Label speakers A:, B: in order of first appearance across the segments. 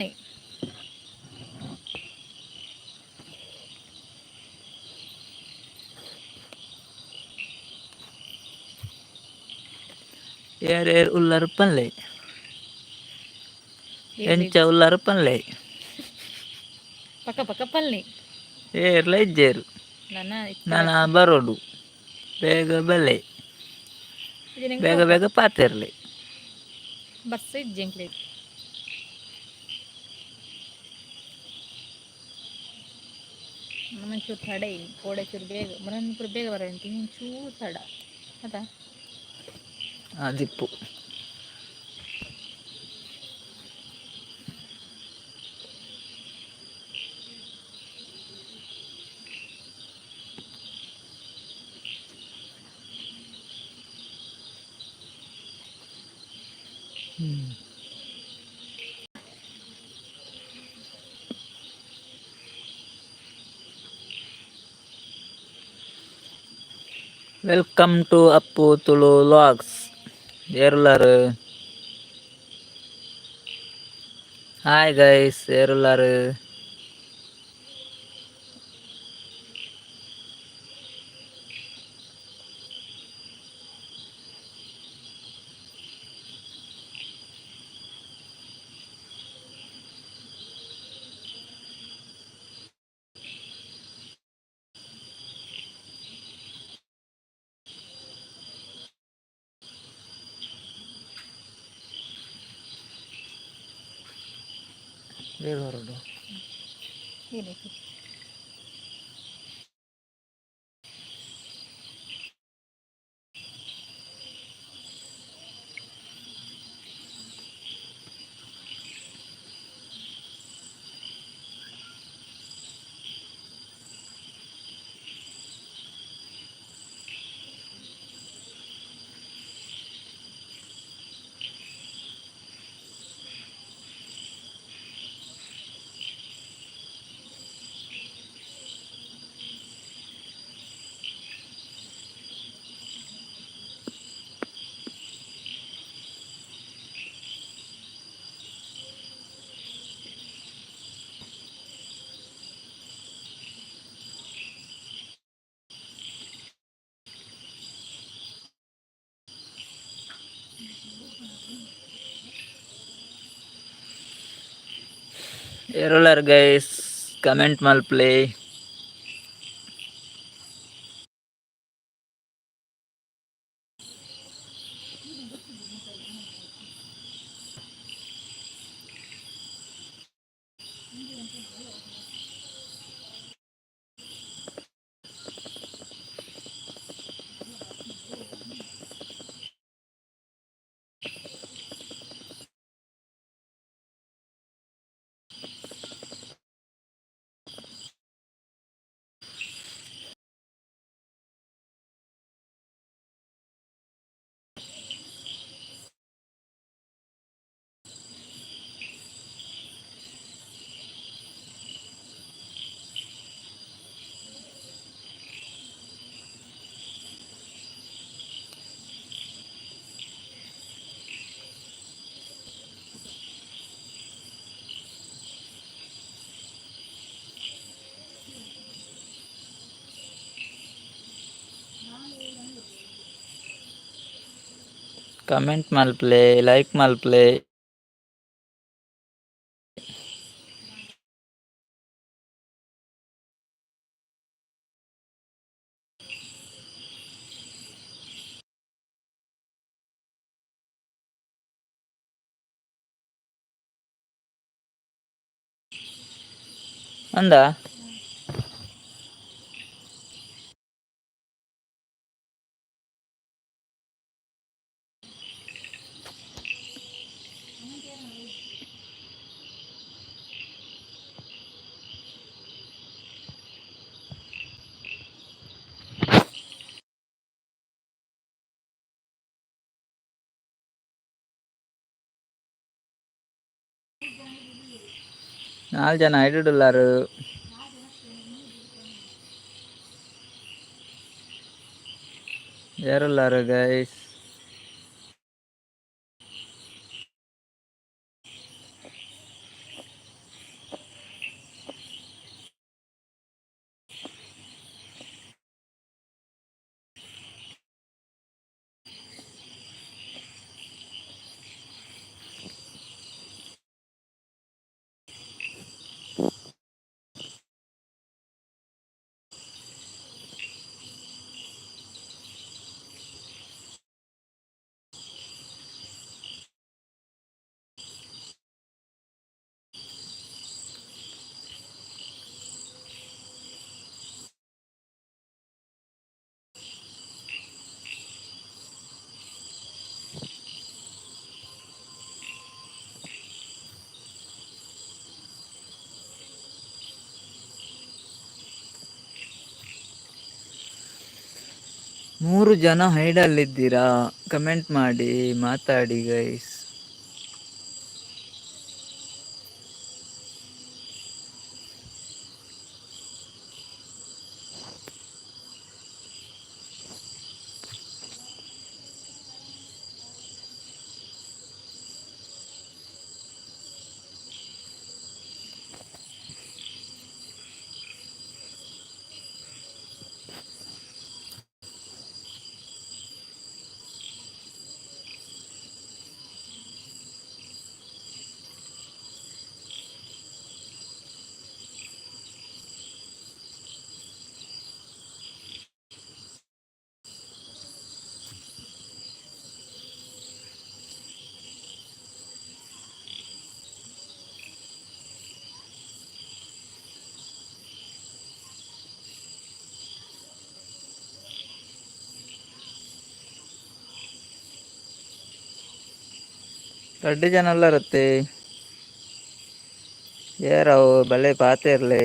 A: नाही.
B: Air huller ಪಲ್ಲೆ ಎಂಚ ಉಲ್ಲರ್ ಪಲ್ಲೆ
A: ಪಕ್ಕ ಪಕ್ಕ ಪಲ್ಲೆ
B: ಏರ್ಲ ಇಜ್ಜೇರು ನಾನ ಬರೋಡು ಬೇಗ ಬಲ್ಲೆ ಬೇಗ ಬೇಗ ಪಾತೆರ್ಲಿ
A: ಬಸ್ ಇಜ್ಜೆಂಕ್ಲೆ ಮಂಚೂರು ತಡೆ ಕೋಡೆ ಚೂರು ಬೇಗ ಮರಪುರ ಬೇಗ ಬರ ಚೂರು ತಡ ಅದಾ
B: ದಿಪ್ಪು welcome to Appu Tulu vlogs ಏರುಲ್ಲಾರು ಹಾಯ್ ಗೈಸ್ ಏರುಲ್ಲಾರು ಬೇಗ ಹೊರಡು
A: ಏನೈತಿ
B: ಏರುಲ್ಲಾರು ಗೈಸ್ ಕಮೆಂಟ್ ಮಲ್ಪ್ಲೆ ಕಮೆಂಟ್ ಮಲ್ಪ್ಲೆ ಲೈಕ್ ಮಲ್ಪ್ಲೆ ಅಂದ ನಾಲ್ ಜನ ಐಡುಲ್ಲಾರು ಏರುಲ್ಲಾರು ಗೈಸ್ 3 ಜನ ಹೈಡಲ್ಲಿದ್ದೀರಾ? ಕಮೆಂಟ್ ಮಾಡಿ ಮಾತಾಡಿ ಗೈಸ್. రెడ్డి జనాలరತ್ತೆ ಏರವು ಬಲೆ ಪಾತಿರ್ಲಿ.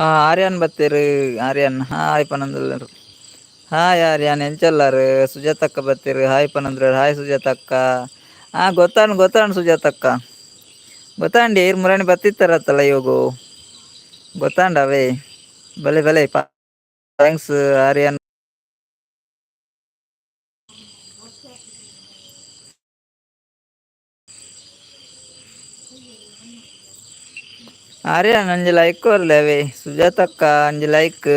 B: ఆర్యన్ బత్తేరు ఆర్యన్ హాయ్ పనందులరు. హాయ్ ఆర్యన్ ఎంచెల్లారు. సుజాతక్క బత్తೇರು ಹಾಯ್ ಪನಂದ್ರ ಹಾಯ್ ಸುಜಾತಕ್ಕ. ಗೊತ್ತಾಂಡು ಸುಜಾತಕ್ಕ ಗೊತ್ತಾಂಡಿ ಏರ್ ಮುರಾಣಿ ಬತ್ತಿತ್ತಾರತ್ತಲ್ಲ ಇವಾಗು ಗೊತ್ತಾಂಡವೇ ಭಲೆ ಭಲೆ ಥ್ಯಾಂಕ್ಸ್ ಆರ್ಯನ್. ಆರ್ಯನ್ ಅಂಜಿ ಲೈಕ್ ಕೊರ್ಲೇವೆ ಸುಜಾತಕ್ಕ ಅಂಜಿ ಲೈಕ್.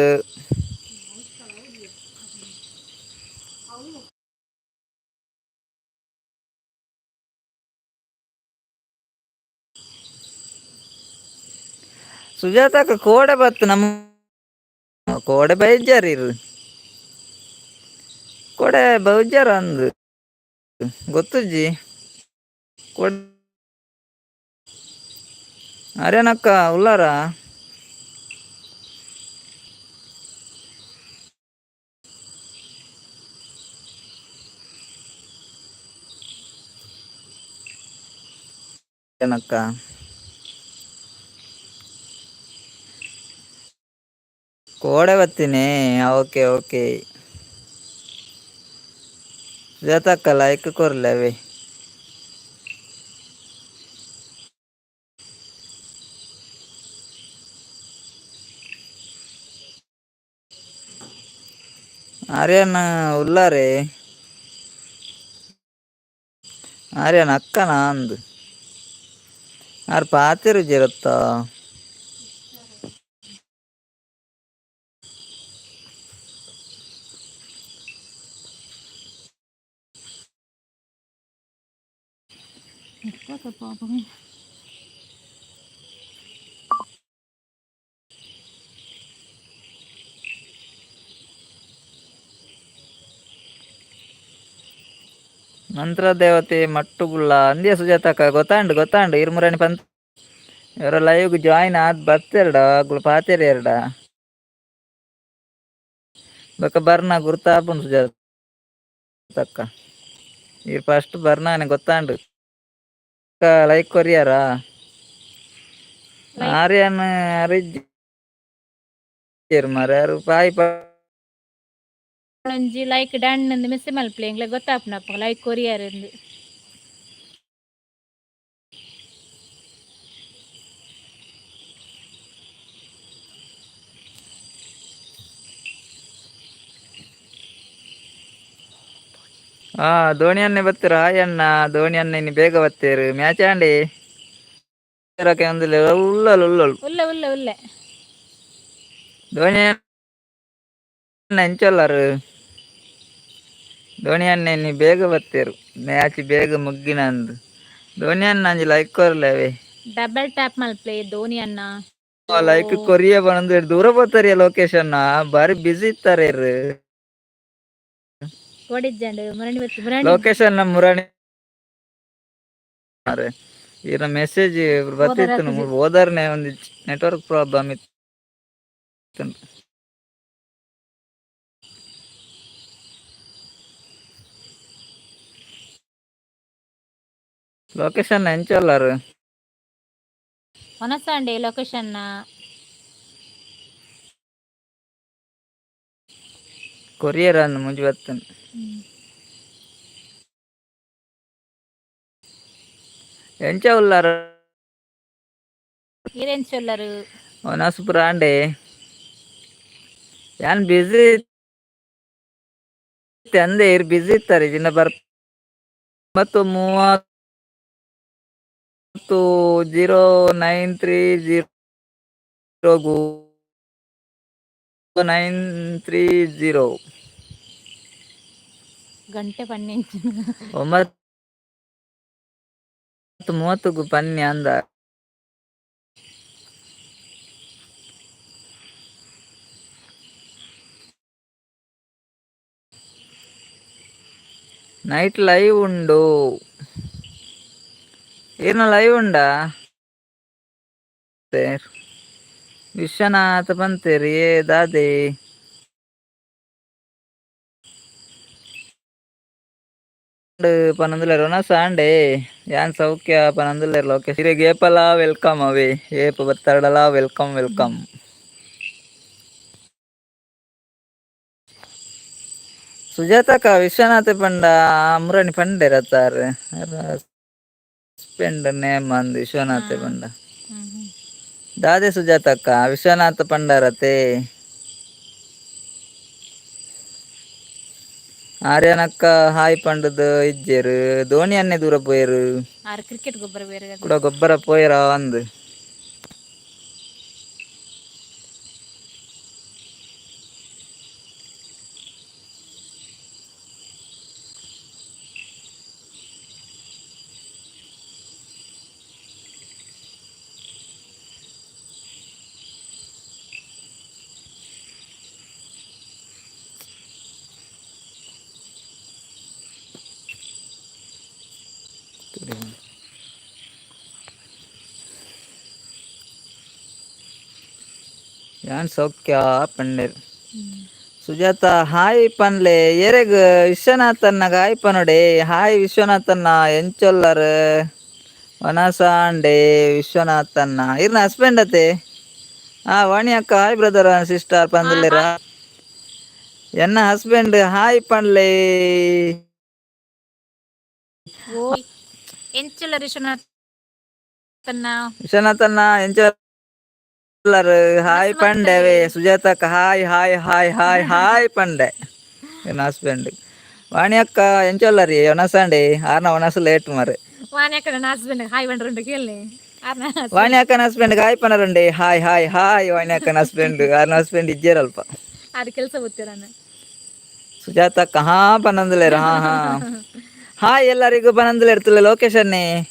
B: ಸುಜಾತಕ್ಕ ಕೋಡೆ ಬತ್ತು ನಮ್ಮ ಕೋಡೆ ಬೈಜಾರಿ ಕೋಡೆ ಬೌಜಾರ ಅಂದು ಗೊತ್ತುಜ್ಜಿ ಕೋಡೆ ಆರ್ಯನಕ್ಕ ಉಲ್ಲಾರ ಆರ್ಯನಕ್ಕ ಕೋಡೆ ಬತ್ತೀನಿ. ಓಕೆ ಓಕೆ ಸುಜಾತಕ್ಕ ಲೈಕ್ ಕೊರ್ಲೇವೆ. ಆರ್ಯನ್ ಉಲ್ಲಾರೆ ಆರ್ಯನ್ ಅಕ್ಕನ ಅಂದು ಆರು ಪಾತಿರು ಜಿರತ್ತ ಮಂತ್ರ ದೇವತೆ ಮಟ್ಟುಗುಳ್ಳ ಅಂದ್ಯ ಸುಜಾತಕ್ಕ ಗೊತ್ತಾಂಡು ಇರ್ಮುರಾಣಿ ಪಂತ್ ಇವರ ಲೈವ್ ಜಾಯಿನ್ ಆದ್ ಬತ್ತೆರಡ ಅಗ್ಲು ಪಾತೆರ್ ಎರಡ ಬೊಕ ಬರ್ನ ಗುರ್ತಾಪುಂಡು ಸುಜಾತಕ್ಕ ಇರ್ ಫಸ್ಟ್ ಬರ್ನಾನೆ ಗೊತ್ತಾಂಡು ಲೈಕ್ ಕೊರಿಯಾರ
A: ಲೈಕ್
B: ಆರ್ಯನ್ ಅರಿಜ್ಜಿ ಮರ ಪಾಯಿ
A: ಒಂಜಿ ಲೈಕ್ ಡನ್ ಅಂದ್ ಮೆಸ್ಸೇಜ್ ಮಲ್ಪಲೆ ಎಂಗ್ಲೆ ಗೊತ್ತಾಪುನಪ್ಪ ಲೈಕ್ ಕೊರಿಯರ್ ಎಂದು.
B: ಧೋನಿ ಅನ್ನೆ ಬತ್ತರು ಹಾಯ್ ಅಣ್ಣ ಧೋನಿ ಅನ್ನ ಇನ್ನು ಬೇಗ ಬತ್ತೇರು ಮ್ಯಾಚ್ ಆಂಡಿ ಇರಕ್ಕೆ ಒಂದಿಲ್ಲ ಉಳ್ಳಲು ಉಳ್ಳಲು
A: ಉಲ್ಲೆ ಉಲ್ಲೆ ಉಲ್ಲೆ
B: ಧೋನಿ ಎಂಚೊಲ್ಲರು ಧೋನಿ ಅಣ್ಣೆ ನೀ ಬೇಗ ಬರ್ತೀರು ಮ್ಯಾಚ್ ಬೇಗ ಮುಗ್ಗಿನ ಅಂದು ಧೋನಿ ಅಣ್ಣ ಅಂಜಿ ಲೈಕ್ ಕೊರ್ಲೇವೆ
A: ಡಬಲ್ ಟ್ಯಾಪ್ ಮಲ್ಪ್ಲೆ ಧೋನಿ ಅಣ್ಣ
B: ಲೈಕ್ ಕೊರಿಯ ಬಂದು ದೂರ ಬರ್ತಾರ ಲೊಕೇಶನ್ ಬಾರಿ ಬಿಸಿ ಇರ್ತಾರೆ ಇರ್ರು
A: ಓಡಿಜ್ಜಂಡು ಮುರಣಿ ಬತ್ತಿ ಮುರಣಿ
B: ಲೊಕೇಶನ್ ಮುರಾಣಿ ಇರ ಮೆಸೇಜ್ ಬರ್ತಿತ್ತು ನಮ್ಗೆ ಹೋದಾರ್ನೆ ಒಂದು ನೆಟ್ವರ್ಕ್ ಪ್ರಾಬ್ಲಮ್ ಇತ್ತು ಲೊಕೇಶನ್ ಎಂಚಲ್ಲರು
A: ಒನಸಂಡೆ ಲೊಕೇಶನ್
B: ಕೊರಿಯರ್ ಅಂದ್ ಮುಂಜಿ ಬರ್ತೇನೆ ಎಂಚ ಉಲ್ಲಾರ
A: ಏನೇನ್ ಚೊಲ್ಲರು
B: ಒನಸ್ಪುರ ಅಂಡೆ ಯಾನ್ ಬಿಸಿ ಅಂದೆ ಇರ್ ಬಿಸಿ ಇರ್ತಾರೆ ಚಿನ್ನ ಮತ್ತು 0930
A: ಗಂಟೆ ಪನ್ನೆ
B: 9:30 ಪನ್ನೆ ಅಂದ నైట్ లైవ్ ఉండు ఈయన లైవ్ ఉండా ವಿಶ್ವನಾಥ ಬಂತೇರಿ ದಾದೆ ಪನಂದುಲೇರು ಸಾಂಡೆ ಯಾನ್ ಸೌಖ್ಯ ಪನಂದುಲೇರು ಲೋಕೇಶ್ ಇರೇ ಏಪಲ ವೆಲ್ಕಮ್ ಅವೇ ಏಪ ಬತ್ತಾಡಲ ವೆಲ್ಕಮ್ ವೆಲ್ಕಮ್ ಸುಜಾತಕ ವಿಶ್ವನಾಥ ಪಂಡ ಮುರಣಿ ಪಂಡೆ ರತ್ತಾರು ಹಸ್ಬೆಂಡ್ ನೇಮ್ ಅಂದ್ ವಿಶ್ವನಾಥ ಪಂಡ ದಾದೆ ಸುಜಾತಕ್ಕ ವಿಶ್ವನಾಥ ಪಂಡರತೆ ಆರ್ಯನಕ್ಕ ಹಾಯ್ ಪಂಡದು ಇಜ್ಜೇರು ಧೋನಿ ಅನ್ನೇ ದೂರ ಪೋಯರು
A: ಕ್ರಿಕೆಟ್ ಗೊಬ್ಬರ ಬೇರೆ
B: ಕೂಡ ಗೊಬ್ಬರ ಪೋಯರ ಅಂದ್ ಯಾನ್ ಸೌಖ್ಯ ಪಂಡೇರ್ ಸುಜಾತ ಹಾಯ್ ಪನ್ಲೆ ಎರೆಗ್ ವಿಶ್ವನಾಥನ್ನಗ ಹಾಯ್ ಪನೊಡೆ ಹಾಯ್ ವಿಶ್ವನಾಥನ್ನ ಎಂಚೊಲ್ಲರ್ ವನಸಾಂಡೆ ವಿಶ್ವನಾಥನ್ನ ಇರ್ನ ಹಸ್ಬೆಂಡ್ ಅತೆ ವಾಣಿ ಅಕ್ಕ ಹಾಯ್ ಬ್ರದರ್ ಸಿಸ್ಟರ್ ಪಂದಿಲ್ಲೇರ ಎನ್ನ ಹಸ್ಬೆಂಡ್ ಹಾಯ್ ಪನ್ಲೆ
A: ಎಂಚೊಲ್ಲರ್
B: ವಿಶ್ವನಾಥನ್ನ ಎಂಚೊಲ್ಲರ್ ಹಾಯ್ ಪಂಡೆವೆ ಸುಜಾತಕ್ಕ hi hi hi hi hi ಪಂಡೆ ಎನ್ನ ಹಸ್ಬೆಂಡ್ ವಾಣಿ ಅಕ್ಕ ಎಂಚೊಲ್ಲರಿ ಒನಸಾಂಡೆ ಆರ್ನ ಒನಸು ಲೇಟ್ ಮಾರೆ
A: ವಾಣಿ ಅಕ್ಕನ ಹಸ್ಬೆಂಡ್ ಹಾಯ್ ಪಂಡ್ರೆ ಕೇಳಿ
B: ವಾಣಿ ಅಕ್ಕನ ಹಸ್ಬೆಂಡ್ ಹಾಯ್ ಪನರುಂಡೆ ಹಾಯ್ ಹಾಯ್ ಹಾಯ್ ವಾಣಿ ಅಕ್ಕನ ಹಸ್ಬೆಂಡ್ ಆರ್ನ ಹಸ್ಬೆಂಡ್ ಇಜ್ಜೇರಲ್ಪ
A: ಅದು ಕೆಲಸ ಗೊತ್ತಿರ
B: ಸುಜಾತಕ್ಕ ಹಾ ಪನಂದಲೇರ ಹಾ ಹಾ ಹಾಯ್ ಎಲ್ಲರಿಗೂ ಪನಂದಲೇರ್ತಲ್ಲ ಲೊಕೇಶನ್ನೇ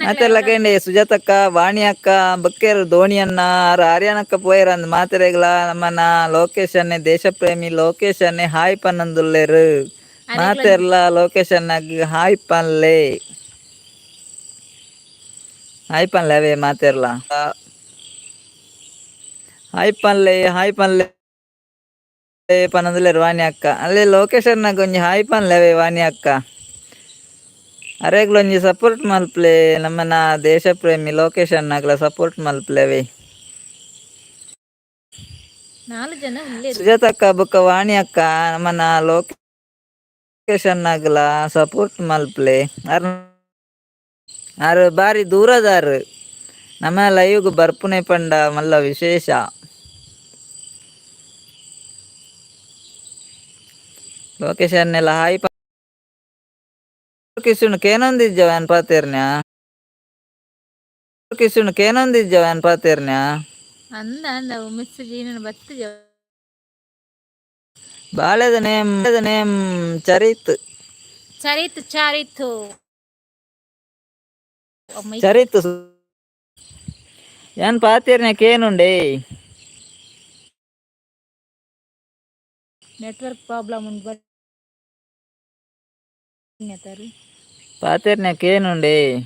B: ಮಾತೆಲ್ಲ ಕೇಂಡೆ ಸುಜಾತಕ್ಕ ವಾಣಿ ಅಕ್ಕ ಬಕ್ಕೇರು ಧೋನಿ ಅನ್ನ ಆರ್ಯನಕ್ಕ ಪೋಯರ್ ಅಂದ್ ಮಾತೆರೆಗ್ಲ ನಮ್ಮನ್ನ ಲೊಕೇಶನ್ ದೇಶ ಪ್ರೇಮಿ ಲೊಕೇಶನ್ ಹಾಯ್ ಪನ್ನಂದುಲ್ಲೇರು ಮಾತೆರ್ಲ ಲೊಕೇಶನ್ ಹಾಯ್ ಪನ್ಲೆ ಹಾಯ್ ಪನ್ಲೆ ಅವೇ ಮಾತೆರ್ಲ ಹಾಯ್ ಪನ್ಲೆ ಪನಂದುಲ್ಲೇರು ವಾಣಿ ಅಕ್ಕ ಅಲ್ಲೇ ಲೊಕೇಶನ್ ಕೊಂಚ ಹಾಯ್ ಪನ್ಲೆ ಅವೇ ವಾಣಿ ಅಕ್ಕ ಅರೆಗ್ಲೊಂಜಿ ಸಪೋರ್ಟ್ ಮಲ್ಪ್ಲೆ ನಮ್ಮನ ದೇಶ ಪ್ರೇಮಿ ಲೊಕೇಶನ್ ಆಗ್ಲ ಸಪೋರ್ಟ್ ಮಲ್ಪ್ಲೆವೆ ಸುಜಾತಕ್ಕ ಬೊಕ್ಕ ವಾಣಿ ಅಕ್ಕ ನಮ್ಮನ ಲೊಕೇಶನ್ ಆಗ್ಲ ಸಪೋರ್ಟ್ ಮಲ್ಪ್ಲೆ ಆರು ಬಾರಿ ದೂರದಾರು ನಮ್ಮ ಲೈವ್ಗ್ ಬರ್ಪುನೆ ಪಂಡ ಮಲ್ಲ ವಿಶೇಷ ಲೊಕೇಶನ್ ಎಲ್ಲ ಹಾಯ್ ಕಿಶುನ್ ಕೇನೊಂದಿಜ್ಜವ ಪಾತೇರ್ನ್ಯಾ ಕಿಶುನ್ ಕೇನೊಂದಿಜ್ಜವ ಏನ್ ಪಾತೆರ್ನ್ಯ
A: ಅಂದ ಮೆಸೇಜ್ ಏನೇನು ಬರ್ತದೆ
B: ಬಾಳೆದ ನೇಮ್ ಚರಿತ್
A: ಚರಿತು
B: ಚರಿತ್ ಏನ್ ಪಾತೆರ್ನ್ಯ ಕೇನುಂಡೆ
A: ನೆಟ್ವರ್ಕ್ ಪ್ರಾಬ್ಲಮ್ ಉಂಟು
B: ಪಾತೆರ್ನ್ಯ ಕೇನುಂಡೆ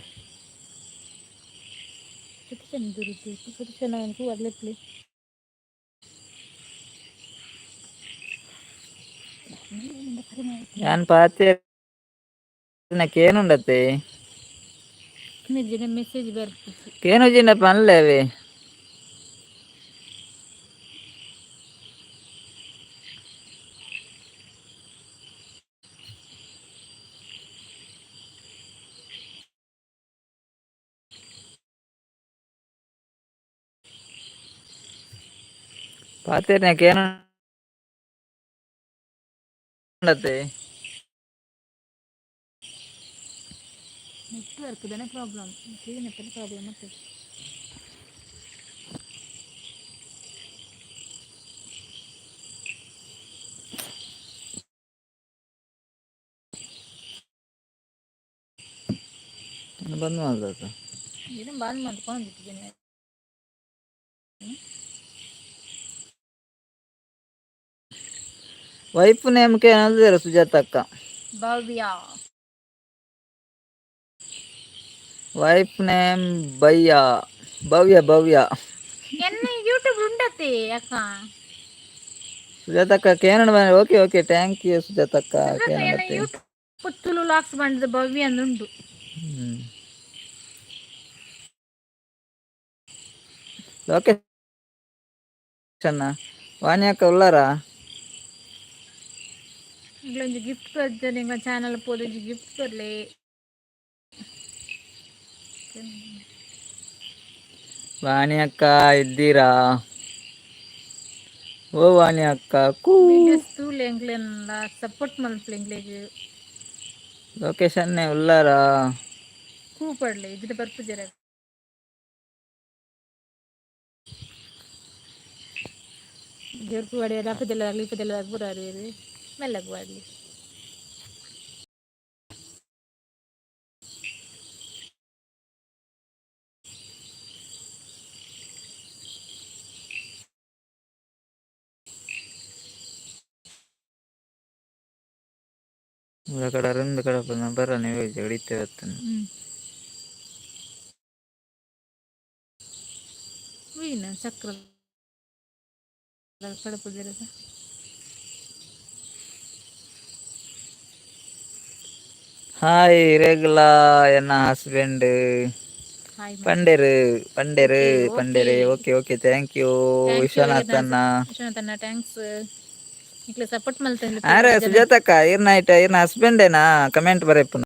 B: ಯಾನ್ ಪಾತೆರ್ನ್ಯ ಕೇನುಂಡತೆ
A: ಮೆಸೇಜ್ ಬರ್ತದೆ
B: ಕೇನುಜಿನ ಪನ್ಲೆವೆ ಪಾತೆರ್ನ್ಯ ಕೇನುಂಡತೆ
A: ನೆಟ್ವರ್ಕ್ ಇದನ್ನ ಪ್ರಾಬ್ಲಮ್ ಪ್ರಾಬ್ಲಮ್ ಮತ್ತೆ
B: ಬಂದ್ ಮಾಡ್ಬೇಕು
A: ಇದನ್ನ ಬಂದ್ ಮಾಡ್ಕೊಂಡಿದ್ದೀನಿ
B: ವೈಫ್ ನೇಮ್ ಕೇನೊಂದಿರ ಸುಜಾತಕ್ಕ
A: ಭವ್ಯ
B: ವೈಫ್ ನೇಮ್ ಭವ್ಯ
A: ಎನ್ನ ಯೂಟ್ಯೂಬ್ ಉಂಡತೆ ಅಕ್ಕ
B: ಸುಜಾತಕ್ಕ ಕೇನೊಂಡು ಓಕೆ ಥ್ಯಾಂಕ್ ಯು ಸುಜಾತಕ್ಕ
A: ಎನ್ನ
B: ಕೇನೊಂಡತೆ
A: ಯೂಟ್ಯೂಬ್ ಪುತ್ತೂರು ಲಾಕ್ಸ್ ಬಂಡದ ಭವ್ಯ ಅಂದುಂಡು
B: ಲೊಕೇಶನ್ ವಾಣಿಯಕ್ಕ ಉಳ್ಳಾರ
A: ಒಂಜಿ ಗಿಫ್ಟ್ ಬರ್ತೆ ನಿಮ್ಮ ಚಾನಲ್ ಪೋದು ಗಿಫ್ಟ್ ಬರ್ಲೆ
B: ವಾಣಿಯಕ್ಕ ಇದ್ದೀರಾ ಓ ವಾಣಿಯಕ್ಕ ಕೂ
A: ವೀಡಿಯೋಸ್ ತೂಲೆ ಎಂಕ್ಲೆನ್ನ ಸಪೋರ್ಟ್ ಮಲ್ಪಲೆ ಎಂಕ್ಲೆಗ್
B: ಲೊಕೇಶನ್ ಉಳ್ಳಾರ
A: ಹೂ ಪಡ್ಲೆ ಇದ್ರೆ ಬರ್ಪುಜರ ಜೋರ್ಪು ವಾಡಿ ರಫದೆಲ್ಲ ಲಿಪದೆಲ್ಲ ಪೂರಾರು ಮೆಲ್ಲಗೆ ವಾಡಲಿ
B: ಕಡೆ ಅರಿಂದ ಕಡೆ ಬರ ನೀವು ಹೊಡಿತೇವೆ
A: ವೀನ ಚಕ್ರ ಕಡಪುದಿರ
B: ಹಾಯ್ ರೆಗ್ಯುಲಾ ಎನ್ನ ಹಸ್ಬೆಂಡ್
A: ಹಾಯ್
B: ಪಂಡೇರು ಓಕೆ ಥ್ಯಾಂಕ್ ಯು ವಿಶ್ವನಾಥನ್ನ
A: ವಿಶ್ವನಾಥನ್ನ ಥ್ಯಾಂಕ್ಸ್ ಇಕ್ಲೆ ಸಪೋರ್ಟ್ ಮಲ್ತಂದ್ರೆ
B: ಅರೆ ಸುಜಾತಕ್ಕ ಇರ್ನ ಹಸ್ಬೆಂಡೇನಾ ಕಮೆಂಟ್ ಬರೆಪುನ